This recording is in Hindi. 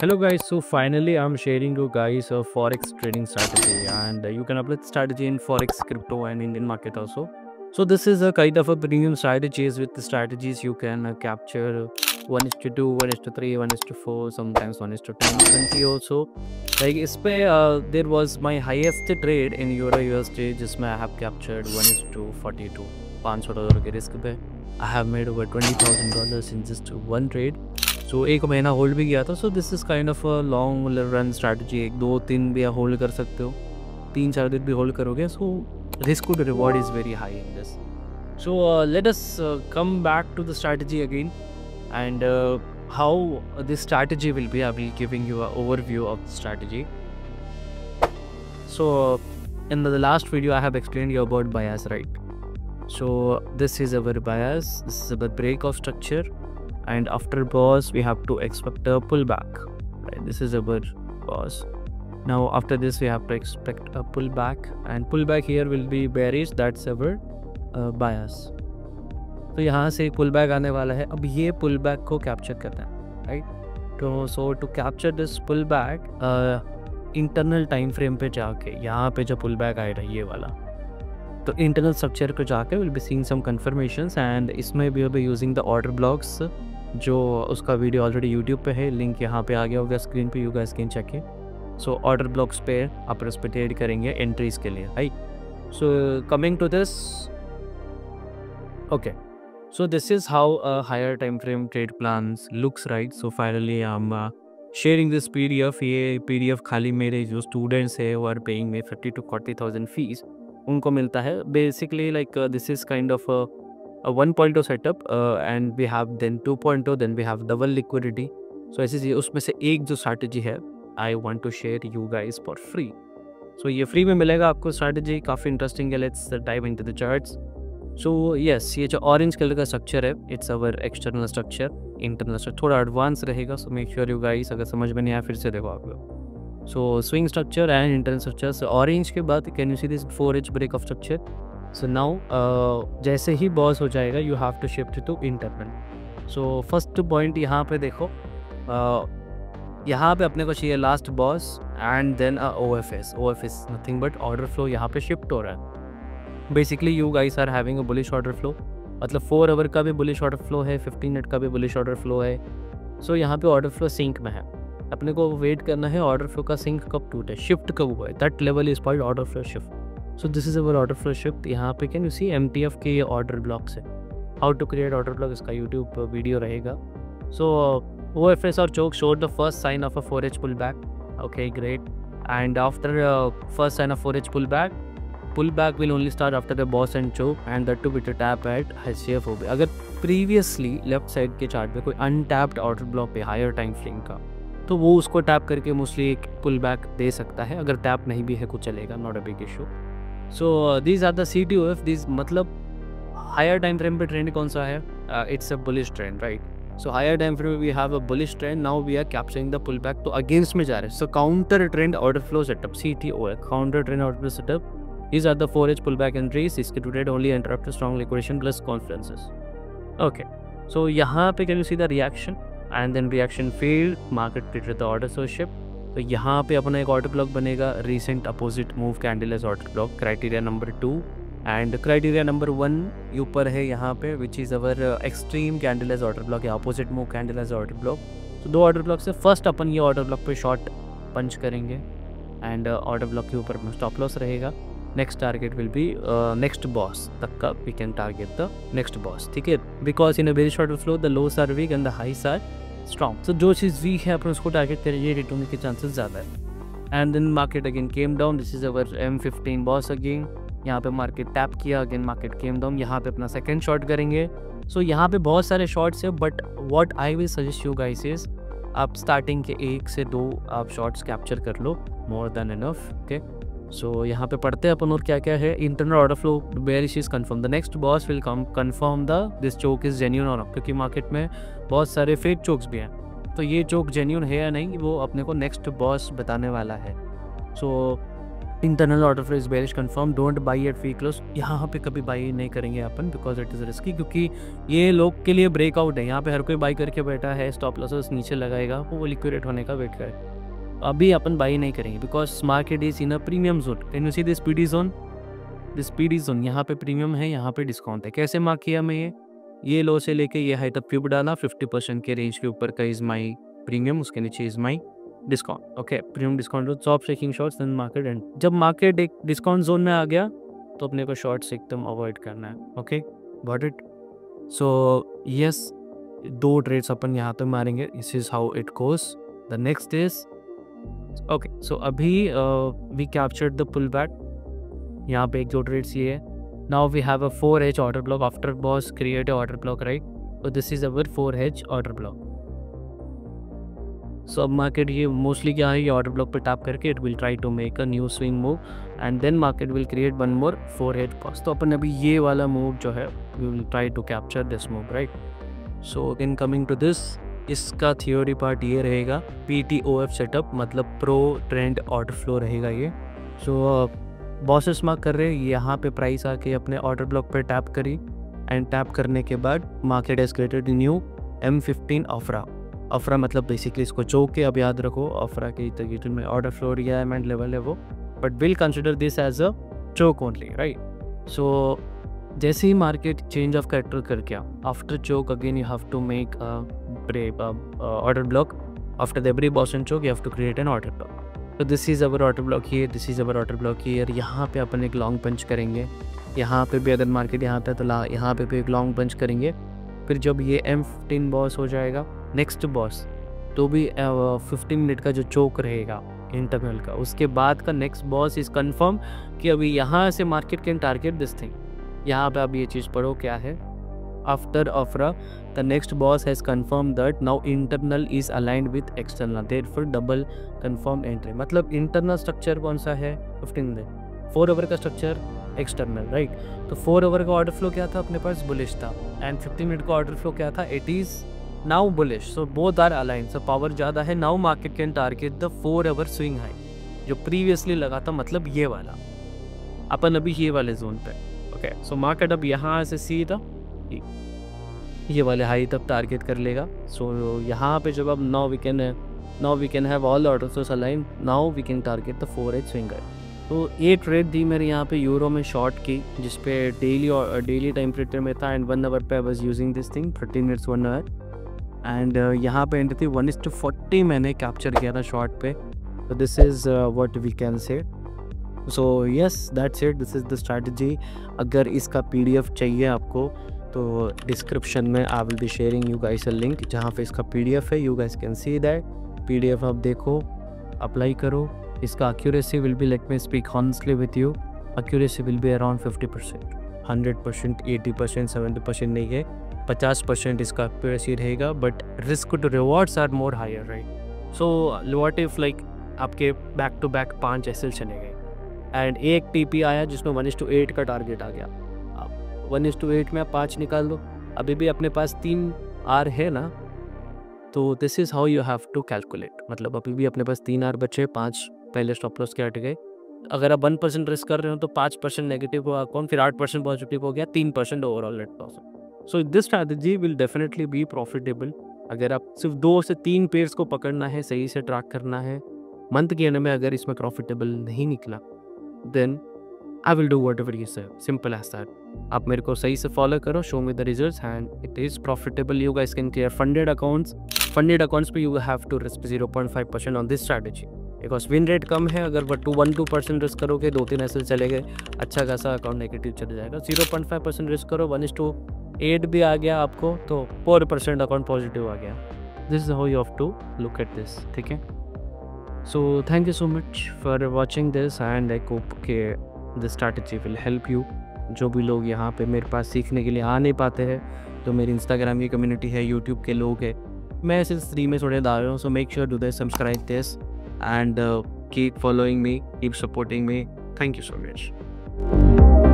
Hello guys, so finally I'm sharing you guys a forex trading strategy, and you can apply the strategy in forex, crypto and Indian market also. So this is a kind of a premium strategies. With the strategies you can capture 1:2, 1:3, 1:4, sometimes 1:10, 20 also. Like इस पे there was my highest trade in Euro USD जिसमें I have captured 1:42, $500 के रिस्क पे I have made over $20,000 in just one trade. सो एक महीना होल्ड भी किया था. So this is kind of a long run strategy. 1 2 3 भी होल्ड कर सकते हो, 3 4 दिन भी होल्ड करोगे. So risk to reward is very high in this. So let us come back to the strategy again and how this strategy will be. I will giving you an overview of the strategy. So in the last video I have explained you about bias, right? So this is our bias, this is our break of structure, and after pause we have to expect a pullback, right? This is our pause. Now after this we have to expect a pullback, and pullback here will be bearish. That's our bias. तो यहाँ से पुल बैक आने वाला है. अब ये पुल बैक को कैप्चर करना है, राइट? तो so to capture this pull back internal time frame पे जाके यहाँ पे जो पुल बैक आएगा ये वाला, तो इंटरनल स्ट्रक्चर को जाके will be seeing some confirmations, and इसमें भी be using the order blocks, जो उसका वीडियो ऑलरेडी यूट्यूब पे है. लिंक यहाँ पे आ गया होगा स्क्रीन पे, you guys can check it. So order blocks पे आप उस पर ट्रेड करेंगे एंट्रीज के लिए, right? So coming to this, okay. So this is how a higher time frame trade plans looks, right? So finally I'm sharing this PDF. ये PDF खाली मेरे जो students है who are paying me 30 to 40,000 fees उनको मिलता है. Basically like this is kind of a 1.0 setup, and we have then 2.0, then we have double liquidity. So ऐसी उसमें से एक जो strategy है I want to share you guys for free. So ये free में मिलेगा आपको strategy, काफ़ी interesting है. Let's dive into the charts. So yes, ये जो ऑरेंज कलर का स्ट्रक्चर है it's our external structure. Internal structure थोड़ा एडवांस रहेगा, so make sure you guys, अगर समझ में नहीं आया फिर से देखो आप लोग. So swing structure and internal structure. So orange के बाद can you see this 4H break of structure. So now जैसे ही बॉस हो जाएगा you have to shift to internal. So first point यहाँ पे देखो, यहाँ पे अपने को चाहिए last BOS and then OFS. OFS nothing but order flow यहाँ पे शिफ्ट हो रहा है. Basically you guys are having a bullish order flow, मतलब 4 आवर का भी बुलिश ऑर्डर फ्लो है, 15 मिनट का भी बुलिश ऑर्डर फ्लो है. सो यहाँ पे ऑर्डर फ्लो सिंक में है. अपने को वेट करना है ऑर्डर फ्लो का सिंक कब टूटे, शिफ्ट कब हुआ है. That level is called order flow shift. So this is our order flow shift. यहाँ पे कैन यू सी MTF के ये ऑर्डर ब्लॉक्स है. How to create order block, इसका यूट्यूब वीडियो रहेगा. सो OFS और CHoCH showed the first sign of a 4H pull back. Okay great. And after first sign of 4H pull back, pullback will only start after the boss and choke, and that too with a tap at HCF हो गया. अगर प्रीवियसली लेफ्ट साइड के चार्ट पे कोई अनटैप्ड ऑर्डर ब्लॉक पे हायर टाइम फ्रेम का, तो वो उसको टैप करके मोस्टली एक पुल बैक दे सकता है. अगर टैप नहीं भी है कुछ चलेगा, not a big issue. So these are the CTOF. This मतलब हायर टाइम फ्रेम पे ट्रेंड कौन सा है? It's a bullish trend, right? So higher time frame we have a bullish trend. Now we are capturing the pull back, तो अगेंस्ट में जा रहे हैं. So counter trend order flow setup, CTOF, counter trend order flow setup. These are the 4H pullback entries. इसके to trade only interrupt strong liquidation plus conferences. Okay, so यहाँ पे can you see the reaction and then reaction failed, market created the order so shift. तो यहाँ पे अपना एक ऑर्डर ब्लॉक बनेगा, recent opposite move candle as order block, criteria number 2 and criteria number 1 ऊपर है यहाँ पे, which is our extreme candle as order block या opposite move candle as order block. तो दो ऑर्डर ब्लॉक से फर्स्ट अपन ये ऑर्डर ब्लॉक पे शॉर्ट पंच करेंगे एंड ऑर्डर ब्लॉक के ऊपर स्टॉप लॉस रहेगा. Next target will be next BOS तक का, we can target the next BOS, ठीक है? Because in a very short flow the lows are weak and the highs are strong. So जो चीज़ वीक है अपन उसको टारगेट करें, ये हिट होने के चांसेस ज़्यादा है. And then market again came down. This is our M15 BOS again. यहाँ पे मार्केट टैप किया, अगेन मार्केट केम डाउन. यहाँ पे अपना सेकेंड शॉट करेंगे. सो यहाँ पे बहुत सारे शॉट्स है, but what I will suggest you guys is आप स्टार्टिंग के 1 से 2 आप शॉट्स कैप्चर कर लो, more than enough. Okay, so यहाँ पे पढ़ते हैं अपन और क्या क्या है. Internal order flow bearish is confirm. The next BOS will come confirm the this CHoCH is genuine और नॉट, क्योंकि मार्केट में बहुत सारे फेक चोक्स भी हैं. तो ये चोक जेन्यून है या नहीं वो अपने को नेक्स्ट बॉस बताने वाला है. सो internal order flow is bearish confirm, don't buy at free close. यहाँ पे कभी बाई नहीं करेंगे अपन बिकॉज इट इज़ रिस्की, क्योंकि ये लोग के लिए ब्रेकआउट है। यहाँ पे हर कोई बाई करके बैठा है, स्टॉप लॉसेस नीचे लगाएगा, वो लिक्विडेट होने का वेट करे। अभी अपन बाई नहीं करेंगे because market is in a premium zone. Can you see this PD zone, this PD zone यहाँ पे प्रीमियम है, यहाँ पे डिस्काउंट है। कैसे मार्क किया मैं ये लो से लेके ये हाई तक क्यूब डाला, 50% के रेंज के ऊपर का इज माई प्रीमियम, उसके नीचे is my discount. Okay, premium discount, stop taking shorts then market end. जब मार्केट एक डिस्काउंट जोन में आ गया तो अपने को शॉर्ट्स एकदम अवॉइड करना है। Okay, got it. So yes, 2 trades अपन यहाँ पे मारेंगे, this is how it goes. The next is okay, so अभी we captured the pull back. यहाँ पे एक जो ट्रेड्स ये है। Now we have a 4H order block after BOS create a order block, right? So this is our 4H order block. So अब मार्केट ये मोस्टली क्या है, ये ऑर्डर ब्लॉक पे टैप करके it will try to make a new swing move and then market will create one more 4H BOS. तो अपन अभी ये वाला मूव जो है we will try to capture this move, right? So in coming to this, इसका थियोरी पार्ट ये रहेगा, PTOF सेटअप मतलब प्रो ट्रेंड ऑर्डर फ्लो रहेगा ये। सो बॉसेस मार्क कर रहे हैं, यहाँ पे प्राइस आके अपने ऑर्डर ब्लॉक पे टैप करी एंड टैप करने के बाद market has created new M15 अफरा मतलब बेसिकली इसको चौक के अब याद रखो, अफरा के तरीके में ऑर्डर फ्लो रिक्वायरमेंट लेवल है वो, but will consider this as a CHoCH only, right? So जैसे ही मार्केट चेंज ऑफ कैरेक्टर कर गया, after CHoCH again you have to make order block, after every BOS and CHoCH you have to create an order block. तो this is our order block here, this is our order block here. यहाँ पे अपन एक लॉन्ग पंच करेंगे, यहाँ पे भी अगर मार्केट यहाँ पे तो यहाँ पे भी एक लॉन्ग पंच करेंगे। फिर जब ये M15 बॉस हो जाएगा, नेक्स्ट बॉस तो भी 15 मिनट का जो चौक रहेगा इंटरनल का, उसके बाद का नेक्स्ट बॉस इज़ कन्फर्म कि अभी यहाँ से market can target this thing. यहाँ पे आप ये चीज़ पढ़ो क्या है, आफ्टर अफरा the next boss has confirm that now internal is aligned with external, therefore double confirm entry. मतलब इंटरनल स्ट्रक्चर कौन सा है 15 दिन, 4 आवर का स्ट्रक्चर एक्सटर्नल, राइट? तो 4 आवर का ऑर्डर फ्लो क्या था अपने पास, बुलिश था, एंड 15 मिनट का ऑर्डर फ्लो क्या था, it is now bullish. So both are aligned, so power ज़्यादा है। Now market can target the 4 hour swing high जो प्रीवियसली लगा था, मतलब ये वाला, अपन अभी ये वाले जोन पे। ओके, सो मार्केट अब यहाँ से सीधा ये वाले हाई तक टारगेट कर लेगा। सो यहाँ पे जब अब now we can have all orders align, now we can target the 4H swing high. तो ये ट्रेड दी मेरे यहाँ पे यूरो में शॉर्ट की, जिसपे डेली टाइम पीरियड में था एंड 1 आवर पे I was using this thing, 30 minutes 1 hour, and यहाँ पे एंट्री थी 1:40 मैंने कैप्चर किया था शॉर्ट पे। तो this is what we can say. So yes, that's it, this is the strategy. अगर इसका PDF चाहिए आपको तो डिस्क्रिप्शन में I will be sharing you guys a link जहाँ पे इसका PDF है, you guys can see that PDF। आप देखो, अप्लाई करो। इसका accuracy will be, let me speak honestly with you, accuracy will be around 50%, 100%, 80%, 70% नहीं है, 50% इसका एक्यूरेसी रहेगा, but risk to rewards are more higher, right? So what if like आपके बैक टू बैक 5 SL चले गए एंड एक TP आया जिसमें 1:8 का टारगेट आ गया, 1:8 में आप 5 निकाल दो, अभी भी अपने पास 3 R है ना। तो this is how you have to calculate, मतलब अभी भी अपने पास 3 R बचे, 5 पहले स्टॉप लॉस के हट गए। अगर आप 1% रिस्क कर रहे हो तो 5% नेगेटिव हुआ अकाउंट, फिर 8% पॉजिटिव हो गया, 3% overall net loss. So this strategy will definitely be profitable. अगर आप सिर्फ 2 से 3 पेयर्स को पकड़ना है, सही से ट्रैक करना है, मंथ के एंड में अगर इसमें प्रॉफिटेबल नहीं निकला then I will do whatever you say, simple as that. आप मेरे को सही से फॉलो करो, show me the results and it is profitable. You guys can clear funded accounts पे you have to risk 0.5% on this strategy, because win rate कम है। अगर 1-2% रिस्क करोगे, 2-3 SL चले गए, अच्छा खासा अकाउंट नेगेटिव चले जाएगा। 0.5% रिस्क करो, 1:8 भी आ गया आपको तो 4% अकाउंट पॉजिटिव आ गया। This is how you have to look at this, ठीक है? So thank you so much for watching this and I hope के this strategy will help you. जो भी लोग यहाँ पे मेरे पास सीखने के लिए आ नहीं पाते हैं, तो मेरी इंस्टाग्राम की कम्युनिटी है, यूट्यूब के लोग हैं, मैं सिर्फ फ्री में थोड़े डाल रहा हूँ। So make sure do this, subscribe this and keep following me, keep supporting me. Thank you so much.